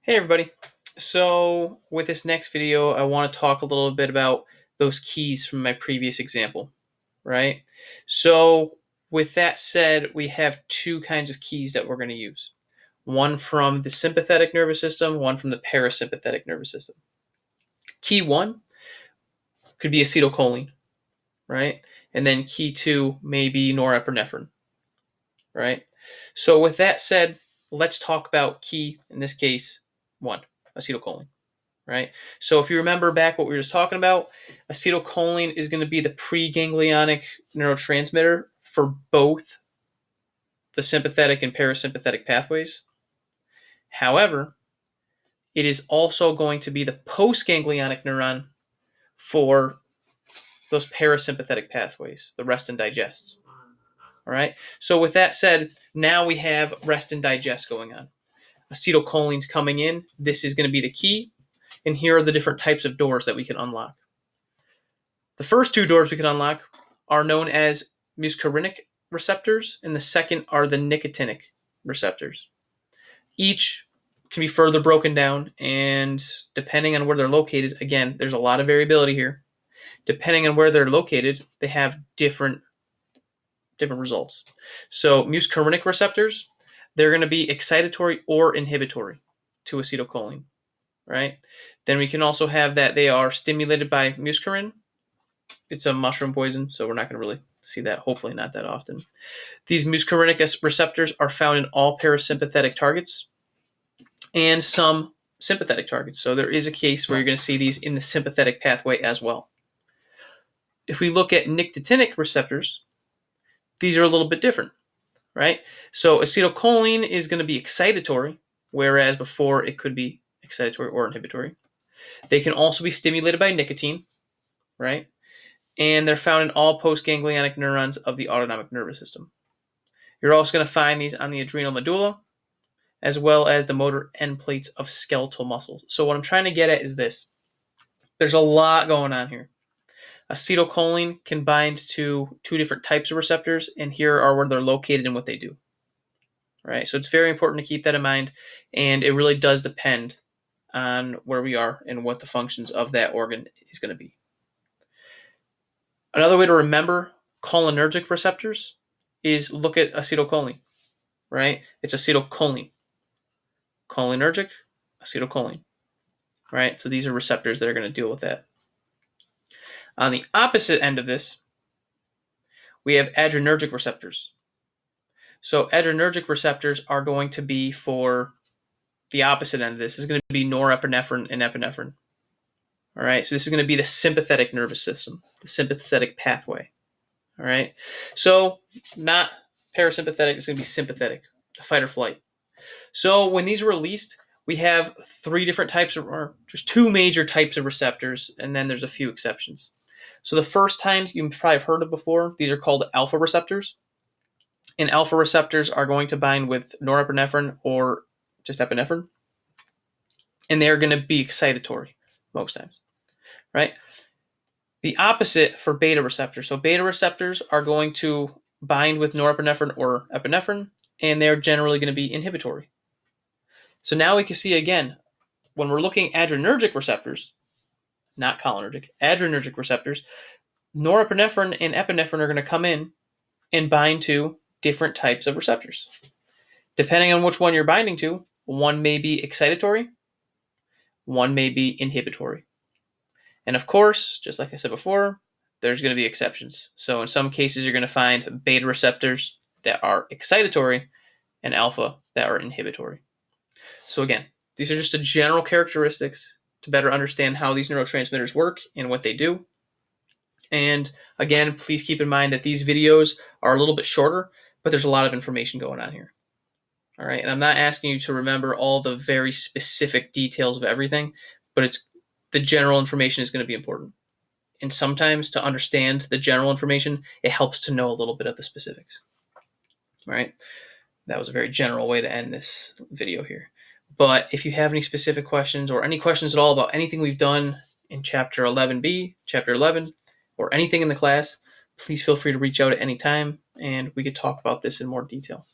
Hey everybody. So with this next video, I want to talk a little bit about those keys from my previous example, right? So with that said, we have two kinds of keys that we're going to use. One from the sympathetic nervous system, one from the parasympathetic nervous system. Key one could be acetylcholine, right? And then key two may be norepinephrine, right? So with that said, let's talk about key, in this case, one, acetylcholine. Right? So if you remember back what we were just talking about, acetylcholine is going to be the preganglionic neurotransmitter for both the sympathetic and parasympathetic pathways. However, it is also going to be the postganglionic neuron for those parasympathetic pathways, the rest and digest. All right. So with that said, now we have rest and digest going on. Acetylcholine's coming in. This is going to be the key. And here are the different types of doors that we can unlock. The first two doors we can unlock are known as muscarinic receptors, and the second are the nicotinic receptors. Each can be further broken down, and depending on where they're located, again, there's a lot of variability here. Depending on where they're located, they have different results. So muscarinic receptors, they're going to be excitatory or inhibitory to acetylcholine, right? Then we can also have that they are stimulated by muscarine. It's a mushroom poison, so we're not going to really see that, hopefully not that often. These muscarinic receptors are found in all parasympathetic targets and some sympathetic targets. So there is a case where you're going to see these in the sympathetic pathway as well. If we look at nicotinic receptors, these are a little bit different, right? So acetylcholine is going to be excitatory, whereas before it could be excitatory or inhibitory. They can also be stimulated by nicotine, right? And they're found in all postganglionic neurons of the autonomic nervous system. You're also going to find these on the adrenal medulla, as well as the motor end plates of skeletal muscles. So what I'm trying to get at is this. There's a lot going on here. Acetylcholine can bind to two different types of receptors, and here are where they're located and what they do. Right? So it's very important to keep that in mind, and it really does depend on where we are and what the functions of that organ is going to be. Another way to remember cholinergic receptors is look at acetylcholine, right? It's acetylcholine. Cholinergic, acetylcholine, right? So these are receptors that are going to deal with that. On the opposite end of this, we have adrenergic receptors. So adrenergic receptors are going to be for the opposite end of this. This is going to be norepinephrine and epinephrine. All right, so this is going to be the sympathetic nervous system, the sympathetic pathway. All right, so not parasympathetic, it's going to be sympathetic, the fight or flight. So when these are released, we have three different types of, or there's two major types of receptors, and then there's a few exceptions. So the first kind you probably have heard of before, these are called alpha receptors. And alpha receptors are going to bind with norepinephrine or just epinephrine. And they're going to be excitatory most times, right? The opposite for beta receptors. So beta receptors are going to bind with norepinephrine or epinephrine, and they're generally going to be inhibitory. So now we can see again, when we're looking at adrenergic receptors, not cholinergic, adrenergic receptors, norepinephrine and epinephrine are going to come in and bind to different types of receptors. Depending on which one you're binding to, one may be excitatory, one may be inhibitory. And of course, just like I said before, there's going to be exceptions. So in some cases, you're going to find beta receptors that are excitatory and alpha that are inhibitory. So again, these are just the general characteristics to better understand how these neurotransmitters work and what they do. And again, please keep in mind that these videos are a little bit shorter, but there's a lot of information going on here. All right, and I'm not asking you to remember all the very specific details of everything, but it's the general information is going to be important. And sometimes to understand the general information, it helps to know a little bit of the specifics. All right, that was a very general way to end this video here. But if you have any specific questions or any questions at all about anything we've done in Chapter 11B, Chapter 11, or anything in the class, please feel free to reach out at any time, and we could talk about this in more detail.